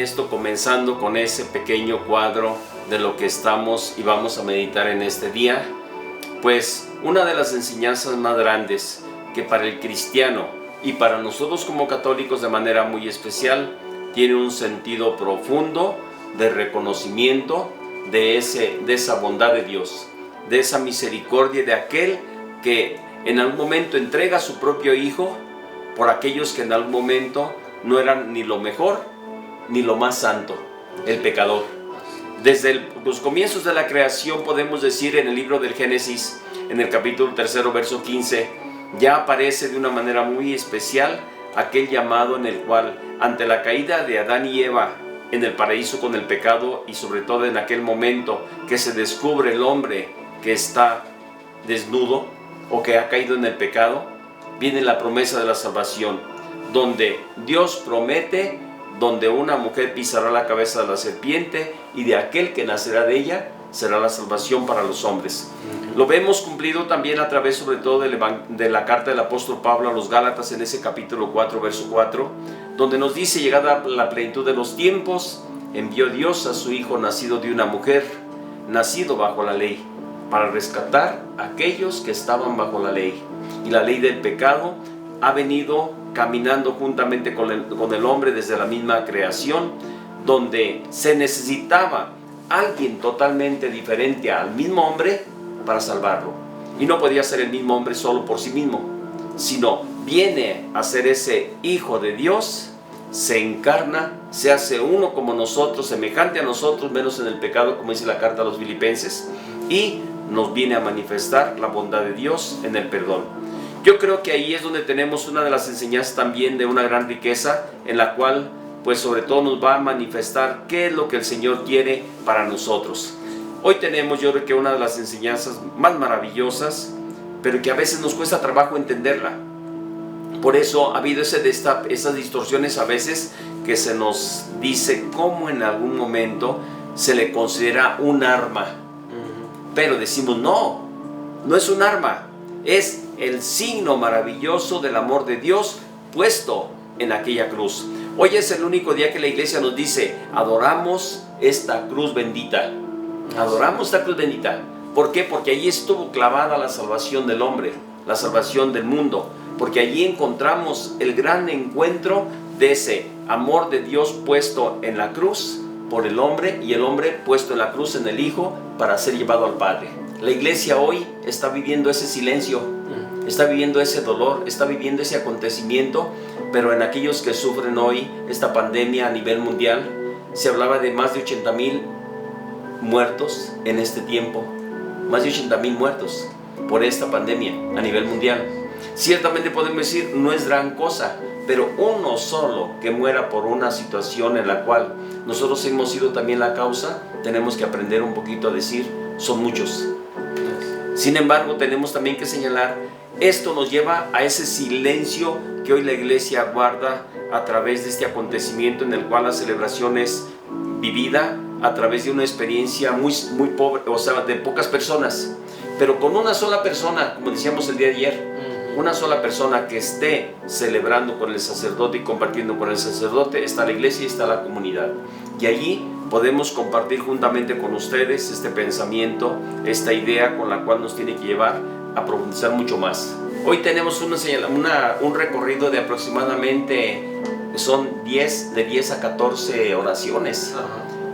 esto, comenzando con ese pequeño cuadro de lo que estamos y vamos a meditar en este día, pues una de las enseñanzas más grandes que para el cristiano y para nosotros como católicos de manera muy especial tiene un sentido profundo de reconocimiento de esa bondad de Dios, de esa misericordia de aquel que en algún momento entrega a su propio Hijo por aquellos que en algún momento no eran ni lo mejor ni lo más santo, el pecador. Desde los comienzos de la creación podemos decir en el libro del Génesis, en el capítulo 3, verso 15, ya aparece de una manera muy especial aquel llamado en el cual, ante la caída de Adán y Eva en el paraíso con el pecado, y sobre todo en aquel momento que se descubre el hombre que está desnudo o que ha caído en el pecado, viene la promesa de la salvación, donde Dios promete, donde una mujer pisará la cabeza de la serpiente y de aquel que nacerá de ella será la salvación para los hombres. Lo vemos cumplido también a través sobre todo de la carta del apóstol Pablo a los Gálatas en ese capítulo 4, verso 4, donde nos dice: llegada la plenitud de los tiempos, envió Dios a su Hijo nacido de una mujer, nacido bajo la ley, para rescatar a aquellos que estaban bajo la ley. Y la ley del pecado ha venido caminando juntamente con el hombre desde la misma creación, donde se necesitaba alguien totalmente diferente al mismo hombre para salvarlo. Y no podía ser el mismo hombre solo por sí mismo, sino viene a ser ese Hijo de Dios, se encarna, se hace uno como nosotros, semejante a nosotros, menos en el pecado, como dice la carta a los Filipenses, y nos viene a manifestar la bondad de Dios en el perdón. Yo creo que ahí es donde tenemos una de las enseñanzas también de una gran riqueza, en la cual pues sobre todo nos va a manifestar qué es lo que el Señor quiere para nosotros. Hoy tenemos, yo creo que una de las enseñanzas más maravillosas, pero que a veces nos cuesta trabajo entenderla. Por eso ha habido esas distorsiones a veces, que se nos dice cómo en algún momento se le considera un arma. Pero decimos no es un arma, es el signo maravilloso del amor de Dios puesto en aquella cruz. Hoy es el único día que la iglesia nos dice: adoramos esta cruz bendita. Adoramos esta cruz bendita. ¿Por qué? Porque allí estuvo clavada la salvación del hombre, la salvación del mundo. Porque allí encontramos el gran encuentro de ese amor de Dios puesto en la cruz por el hombre, y el hombre puesto en la cruz en el Hijo para ser llevado al Padre. La iglesia hoy está viviendo ese silencio, está viviendo ese dolor, está viviendo ese acontecimiento, pero en aquellos que sufren hoy esta pandemia a nivel mundial, se hablaba de más de 80,000 muertos en este tiempo, más de 80,000 muertos por esta pandemia a nivel mundial. Ciertamente podemos decir, no es gran cosa, pero uno solo que muera por una situación en la cual nosotros hemos sido también la causa, tenemos que aprender un poquito a decir, son muchos. Sin embargo, tenemos también que señalar, esto nos lleva a ese silencio que hoy la iglesia guarda a través de este acontecimiento, en el cual la celebración es vivida a través de una experiencia muy pobre, o sea, de pocas personas, pero con una sola persona, como decíamos el día de ayer, una sola persona que esté celebrando con el sacerdote y compartiendo con el sacerdote, está la iglesia y está la comunidad. Y allí podemos compartir juntamente con ustedes este pensamiento, esta idea con la cual nos tiene que llevar a profundizar mucho más. Hoy tenemos un recorrido de aproximadamente, son de 10 a 14 oraciones.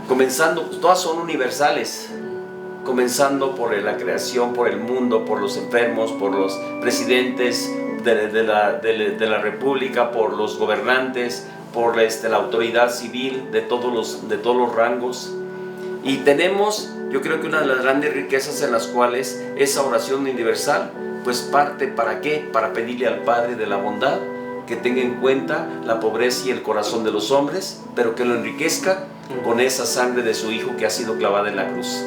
Comenzando, todas son universales. Comenzando por la creación, por el mundo, por los enfermos, por los presidentes de la república, por los gobernantes, por la autoridad civil de todos los rangos. Y tenemos, yo creo que una de las grandes riquezas en las cuales esa oración universal pues parte, ¿para qué? Para pedirle al Padre de la bondad que tenga en cuenta la pobreza y el corazón de los hombres, pero que lo enriquezca con esa sangre de su Hijo que ha sido clavada en la cruz.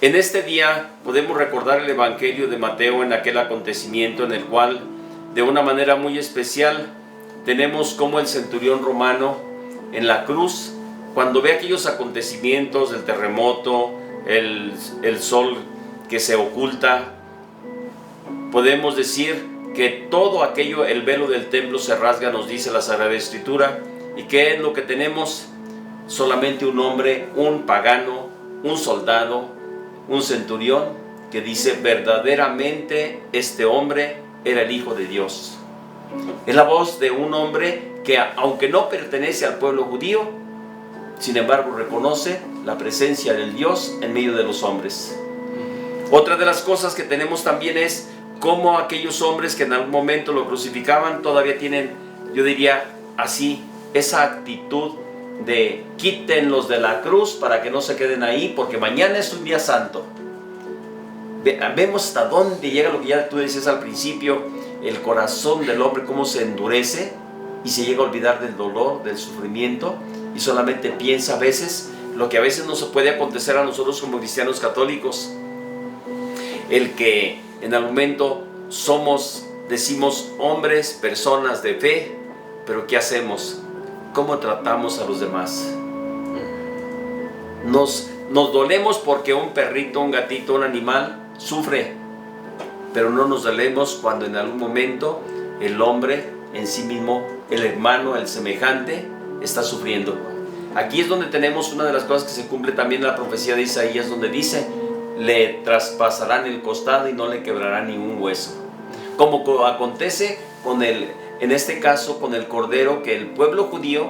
En este día podemos recordar el Evangelio de Mateo en aquel acontecimiento en el cual, de una manera muy especial, tenemos como el centurión romano en la cruz, cuando ve aquellos acontecimientos del terremoto, el sol que se oculta, podemos decir que todo aquello, el velo del templo se rasga, nos dice la Sagrada Escritura. ¿Y qué es lo que tenemos? solamente un hombre, un pagano, un soldado, un centurión, que dice: verdaderamente este hombre era el Hijo de Dios. Es la voz de un hombre que, aunque no pertenece al pueblo judío, sin embargo reconoce la presencia del Dios en medio de los hombres. Otra de las cosas que tenemos también es cómo aquellos hombres que en algún momento lo crucificaban todavía tienen, yo diría así, esa actitud de quítenlos de la cruz para que no se queden ahí, porque mañana es un día santo. Vemos hasta dónde llega lo que ya tú decías al principio, el corazón del hombre, cómo se endurece y se llega a olvidar del dolor, del sufrimiento, y solamente piensa a veces lo que a veces nos puede acontecer a nosotros como cristianos católicos, el que en algún momento decimos hombres, personas de fe, pero ¿qué hacemos? ¿Cómo tratamos a los demás? Nos dolemos porque un perrito, un gatito, un animal sufre, pero no nos dolemos cuando en algún momento el hombre en sí mismo, el hermano, el semejante, está sufriendo. Aquí es donde tenemos una de las cosas que se cumple también en la profecía de Isaías, donde dice: le traspasarán el costado y no le quebrarán ningún hueso. Como acontece en este caso con el cordero que el pueblo judío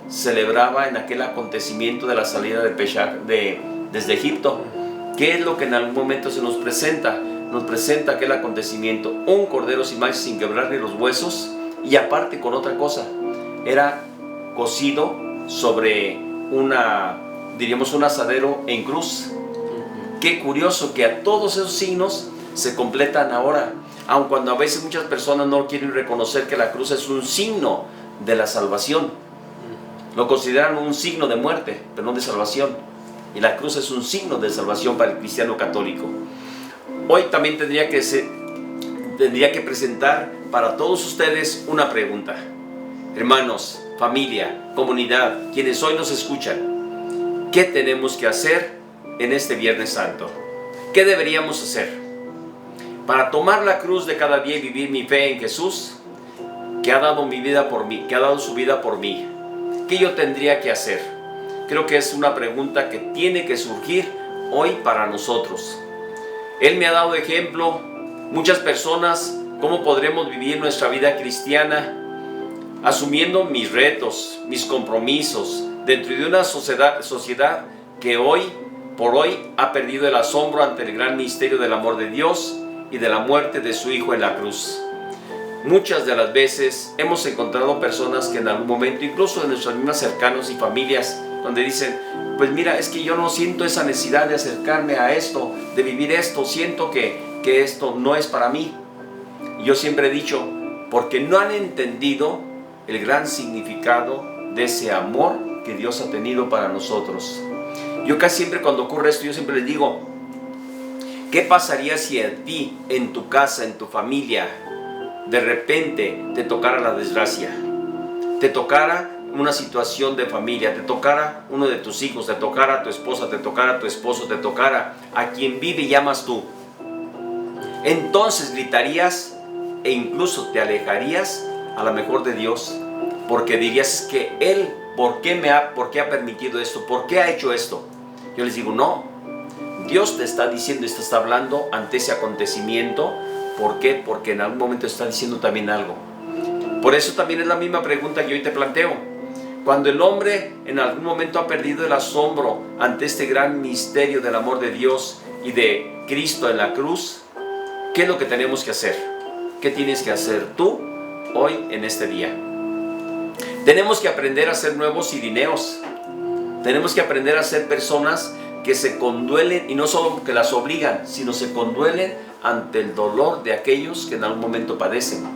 celebraba en aquel acontecimiento de la salida de Pesach desde Egipto. ¿Qué es lo que en algún momento se nos presenta? Nos presenta aquel acontecimiento, un cordero sin mancha, sin quebrarle los huesos, y aparte con otra cosa, era cocido sobre un asadero en cruz. Qué curioso que a todos esos signos se completan ahora, aun cuando a veces muchas personas no quieren reconocer que la cruz es un signo de la salvación. Lo consideran un signo de muerte, pero no de salvación. Y la cruz es un signo de salvación para el cristiano católico. Hoy también tendría que presentar para todos ustedes una pregunta. Hermanos, familia, comunidad, quienes hoy nos escuchan, ¿qué tenemos que hacer en este Viernes Santo? ¿Qué deberíamos hacer para tomar la cruz de cada día y vivir mi fe en Jesús, que ha dado mi vida por mí, que ha dado su vida por mí? ¿Qué yo tendría que hacer? Creo que es una pregunta que tiene que surgir hoy para nosotros. Él me ha dado ejemplo, muchas personas, cómo podremos vivir nuestra vida cristiana asumiendo mis retos, mis compromisos, dentro de una sociedad que hoy por hoy ha perdido el asombro ante el gran misterio del amor de Dios y de la muerte de su Hijo en la cruz. Muchas de las veces hemos encontrado personas que en algún momento, incluso de nuestros mismos cercanos y familias, donde dicen: pues mira, es que yo no siento esa necesidad de acercarme a esto, de vivir esto, siento que esto no es para mí. Yo siempre he dicho, porque no han entendido el gran significado de ese amor que Dios ha tenido para nosotros. Yo casi siempre cuando ocurre esto, yo siempre les digo: ¿qué pasaría si a ti, en tu casa, en tu familia, de repente te tocara la desgracia? Te tocara una situación de familia, te tocara uno de tus hijos, te tocara tu esposa, te tocara tu esposo, te tocara a quien vive y amas tú. Entonces gritarías e incluso te alejarías a lo mejor de Dios, porque dirías que Él, ¿por qué ha permitido esto? ¿Por qué ha hecho esto? Yo les digo: no, Dios te está diciendo y te está hablando ante ese acontecimiento. ¿Por qué? Porque en algún momento está diciendo también algo. Por eso también es la misma pregunta que hoy te planteo. Cuando el hombre en algún momento ha perdido el asombro ante este gran misterio del amor de Dios y de Cristo en la cruz, ¿qué es lo que tenemos que hacer? ¿Qué tienes que hacer tú hoy en este día? Tenemos que aprender a ser nuevos sirineos. Tenemos que aprender a ser personas que se conduelen, y no solo que las obligan, sino se conduelen ante el dolor de aquellos que en algún momento padecen.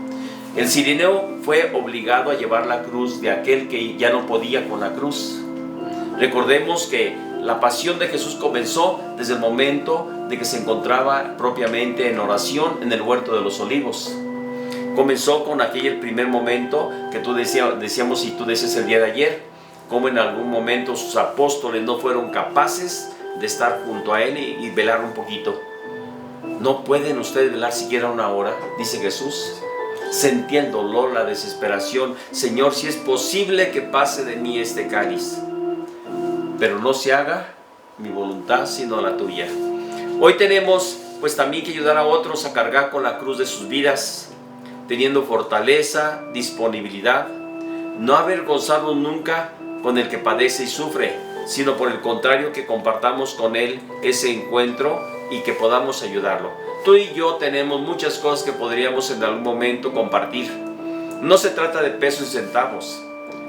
El sirineo fue obligado a llevar la cruz de aquel que ya no podía con la cruz. Recordemos que la pasión de Jesús comenzó desde el momento de que se encontraba propiamente en oración en el huerto de los olivos. Comenzó con aquel primer momento que decíamos y tú decías el día de ayer, cómo en algún momento sus apóstoles no fueron capaces de estar junto a él y velar un poquito. ¿No pueden ustedes velar siquiera una hora?, dice Jesús. Sentía el dolor, la desesperación. Señor, si es posible que pase de mí este cáliz. pero no se haga mi voluntad sino la tuya. Hoy tenemos pues también que ayudar a otros a cargar con la cruz de sus vidas, teniendo fortaleza, disponibilidad, no avergonzarnos nunca con el que padece y sufre, sino por el contrario que compartamos con él ese encuentro y que podamos ayudarlo. Tú y yo tenemos muchas cosas que podríamos en algún momento compartir. No se trata de pesos y centavos,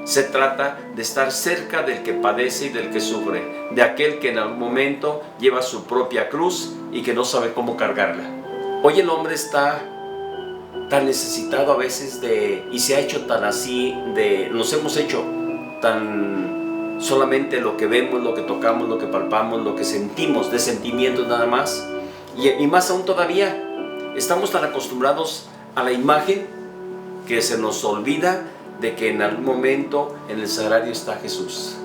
se trata de estar cerca del que padece y del que sufre, de aquel que en algún momento lleva su propia cruz y que no sabe cómo cargarla. Hoy el hombre está tan necesitado a veces y se ha hecho tan así, nos hemos hecho tan solamente lo que vemos, lo que tocamos, lo que palpamos, lo que sentimos, de sentimientos nada más. Y más aún todavía, estamos tan acostumbrados a la imagen que se nos olvida de que en algún momento en el sagrario está Jesús.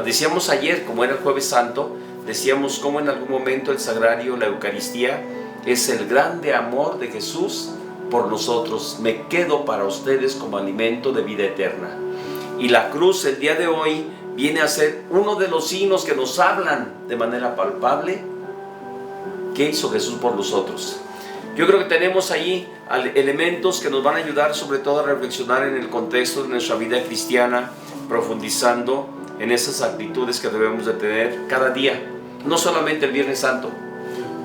Decíamos ayer, como era el Jueves Santo, decíamos cómo en algún momento el sagrario, la Eucaristía, es el grande amor de Jesús por nosotros. Me quedo para ustedes como alimento de vida eterna. Y la cruz el día de hoy viene a ser uno de los signos que nos hablan de manera palpable qué hizo Jesús por nosotros. Yo creo que tenemos ahí elementos que nos van a ayudar sobre todo a reflexionar en el contexto de nuestra vida cristiana, profundizando en esas actitudes que debemos de tener cada día, no solamente el Viernes Santo,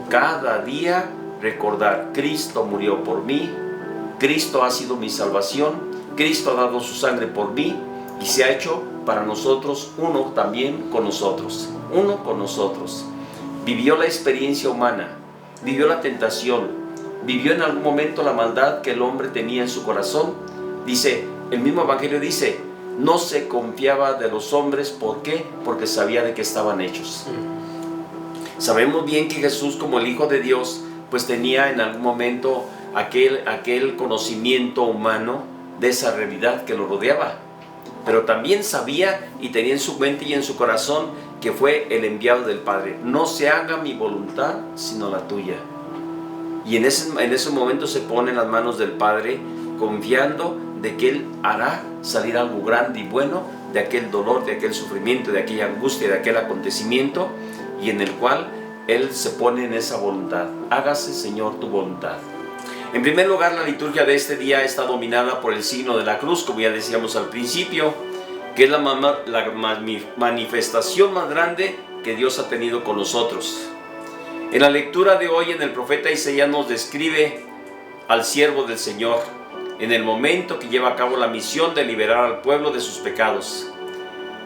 cada día recordar: Cristo murió por mí, Cristo ha sido mi salvación, Cristo ha dado su sangre por mí y se ha hecho para nosotros uno también con nosotros, uno con nosotros. Vivió la experiencia humana, vivió la tentación, vivió en algún momento la maldad que el hombre tenía en su corazón. Dice, el mismo Evangelio dice, no se confiaba de los hombres. ¿Por qué? Porque sabía de qué estaban hechos. Sabemos bien que Jesús, como el Hijo de Dios, pues tenía en algún momento aquel conocimiento humano de esa realidad que lo rodeaba. Pero también sabía y tenía en su mente y en su corazón que fue el enviado del Padre. No se haga mi voluntad sino la tuya. Y en ese momento se pone en las manos del Padre, confiando de que Él hará salir algo grande y bueno de aquel dolor, de aquel sufrimiento, de aquella angustia, de aquel acontecimiento, y en el cual Él se pone en esa voluntad. Hágase, Señor, tu voluntad. En primer lugar, la liturgia de este día está dominada por el signo de la cruz, como ya decíamos al principio, que es la manifestación más grande que Dios ha tenido con nosotros. En la lectura de hoy, en el profeta Isaías nos describe al siervo del Señor en el momento que lleva a cabo la misión de liberar al pueblo de sus pecados.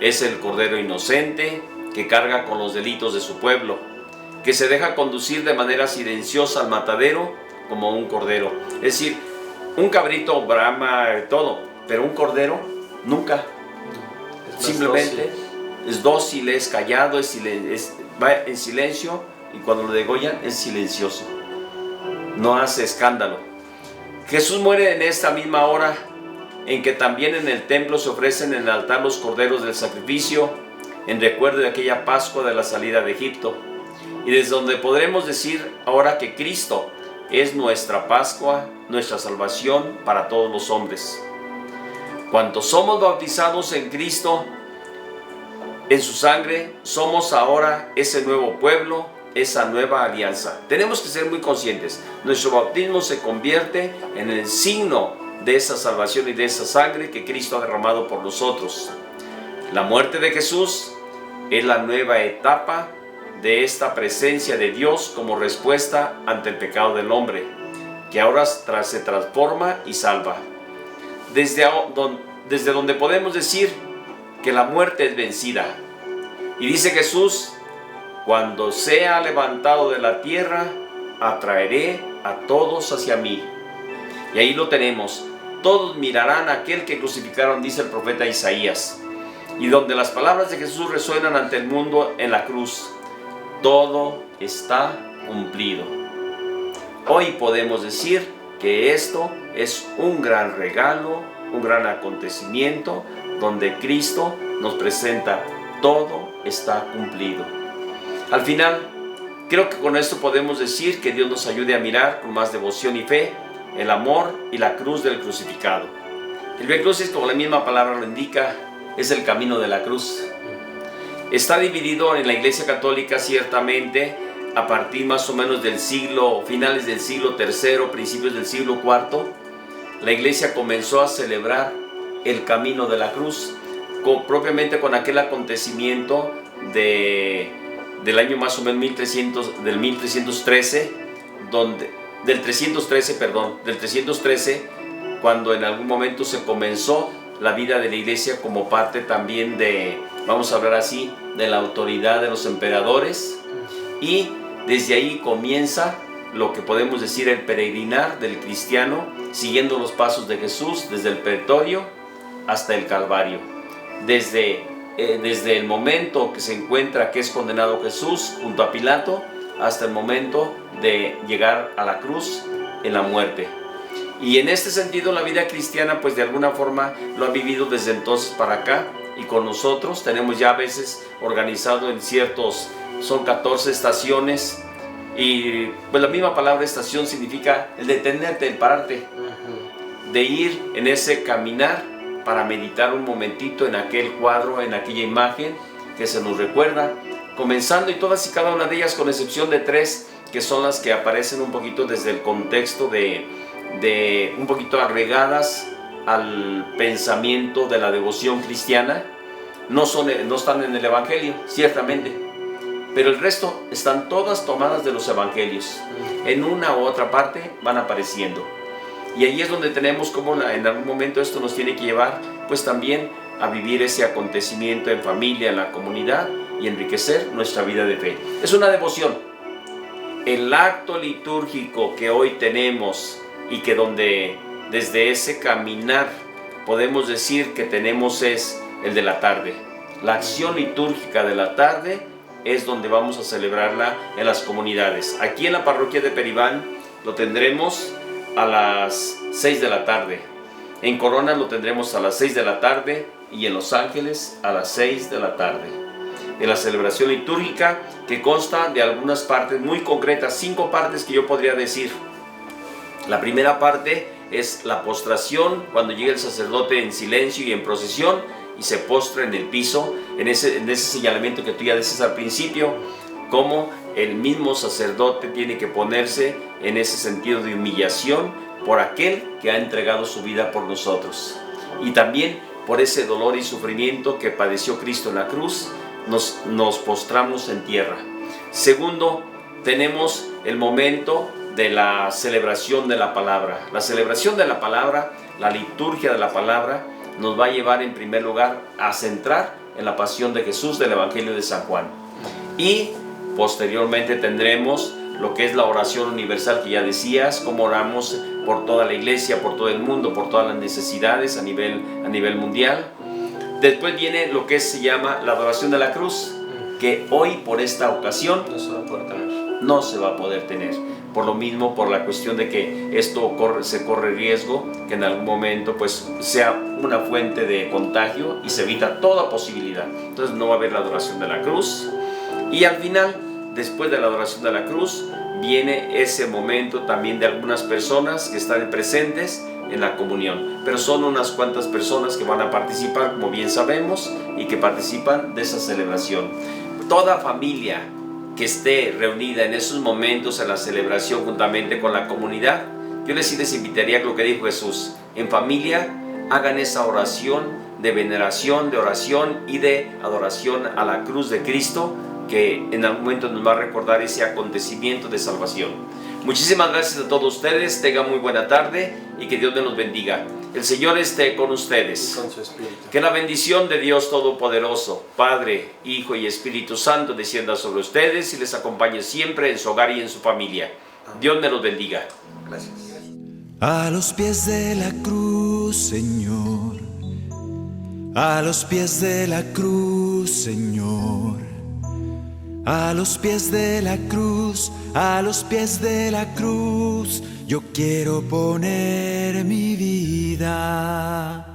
Es el Cordero inocente que carga con los delitos de su pueblo, que se deja conducir de manera silenciosa al matadero como un cordero. Es decir, un cabrito brama todo, pero un cordero nunca. Simplemente es dócil, es callado, va en silencio, y cuando lo degollan es silencioso, no hace escándalo. Jesús muere en esta misma hora en que también en el templo se ofrecen en el altar los corderos del sacrificio, en recuerdo de aquella Pascua de la salida de Egipto, y desde donde podremos decir ahora que Cristo es nuestra Pascua, nuestra salvación para todos los hombres. Cuantos somos bautizados en Cristo, en su sangre, somos ahora ese nuevo pueblo, esa nueva alianza. Tenemos que ser muy conscientes. Nuestro bautismo se convierte en el signo de esa salvación y de esa sangre que Cristo ha derramado por nosotros. La muerte de Jesús es la nueva etapa de esta presencia de Dios como respuesta ante el pecado del hombre, que ahora se transforma y salva. Desde donde podemos decir que la muerte es vencida. Y dice Jesús, cuando sea levantado de la tierra, atraeré a todos hacia mí. Y ahí lo tenemos. Todos mirarán a aquel que crucificaron, dice el profeta Isaías. Y donde las palabras de Jesús resuenan ante el mundo en la cruz. Todo está cumplido. Hoy podemos decir que esto es un gran regalo, un gran acontecimiento, donde Cristo nos presenta todo está cumplido. Al final, creo que con esto podemos decir que Dios nos ayude a mirar con más devoción y fe el amor y la cruz del Está dividido en la Iglesia Católica ciertamente a partir más o menos del finales del siglo III, principios del siglo IV. La Iglesia comenzó a celebrar el camino de la cruz, propiamente con aquel acontecimiento del año más o menos 1313, del 313, cuando en algún momento se comenzó la vida de la Iglesia como parte también de, vamos a hablar así, de la autoridad de los emperadores, y desde ahí comienza lo que podemos decir el peregrinar del cristiano, siguiendo los pasos de Jesús desde el pretorio hasta el Calvario. Desde el momento que se encuentra que es condenado Jesús junto a Pilato, hasta el momento de llegar a la cruz en la muerte. Y en este sentido la vida cristiana pues de alguna forma lo ha vivido desde entonces para acá, y con nosotros tenemos ya a veces organizado en son 14 estaciones, y pues la misma palabra estación significa el detenerte, el pararte, de ir en ese caminar para meditar un momentito en aquel cuadro, en aquella imagen que se nos recuerda, comenzando y todas y cada una de ellas, con excepción de 3 que son las que aparecen un poquito desde el contexto de un poquito agregadas al pensamiento de la devoción cristiana. No están en el Evangelio, ciertamente, pero el resto están todas tomadas de los Evangelios. En una u otra parte van apareciendo. Y ahí es donde tenemos como en algún momento esto nos tiene que llevar pues también a vivir ese acontecimiento en familia, en la comunidad, y enriquecer nuestra vida de fe. Es una devoción. El acto litúrgico que hoy tenemos y que donde desde ese caminar podemos decir que tenemos es el de la tarde. La acción litúrgica de la tarde es donde vamos a celebrarla en las comunidades. Aquí en la parroquia de Peribán lo tendremos a las 6 de la tarde. En Corona lo tendremos a las 6 de la tarde y en Los Ángeles a las 6 de la tarde. En la celebración litúrgica, que consta de algunas partes muy concretas, 5 partes que yo podría decir. La primera parte es la postración, cuando llega el sacerdote en silencio y en procesión y se postra en el piso, en ese señalamiento que tú ya decías al principio, cómo el mismo sacerdote tiene que ponerse en ese sentido de humillación por aquel que ha entregado su vida por nosotros, y también por ese dolor y sufrimiento que padeció Cristo en la cruz. Nos postramos en tierra. Segundo, tenemos el momento de la celebración de la palabra. La celebración de la palabra, la liturgia de la palabra, nos va a llevar en primer lugar a centrar en la pasión de Jesús del Evangelio de San Juan. Y posteriormente tendremos lo que es la oración universal que ya decías, cómo oramos por toda la iglesia, por todo el mundo, por todas las necesidades a nivel mundial. Después viene lo que se llama la adoración de la cruz, que hoy por esta ocasión no se va a poder tener. Por lo mismo, por la cuestión de que esto se corre riesgo que en algún momento pues sea una fuente de contagio y se evita toda posibilidad. Entonces no va a haber la adoración de la cruz. Y al final, después de la adoración de la cruz, viene ese momento también de algunas personas que están presentes en la comunión, pero son unas cuantas personas que van a participar, como bien sabemos, y que participan de esa celebración. Toda familia que esté reunida en esos momentos en la celebración juntamente con la comunidad, yo les invitaría a lo que dijo Jesús: en familia hagan esa oración de veneración, de oración y de adoración a la cruz de Cristo, que en algún momento nos va a recordar ese acontecimiento de salvación. Muchísimas gracias a todos ustedes, tengan muy buena tarde y que Dios nos bendiga. El Señor esté con ustedes. Con su espíritu. Que la bendición de Dios Todopoderoso, Padre, Hijo y Espíritu Santo descienda sobre ustedes y les acompañe siempre en su hogar y en su familia. Dios me los bendiga. Gracias. A los pies de la cruz, Señor. A los pies de la cruz, Señor. A los pies de la cruz, a los pies de la cruz, yo quiero poner mi vida.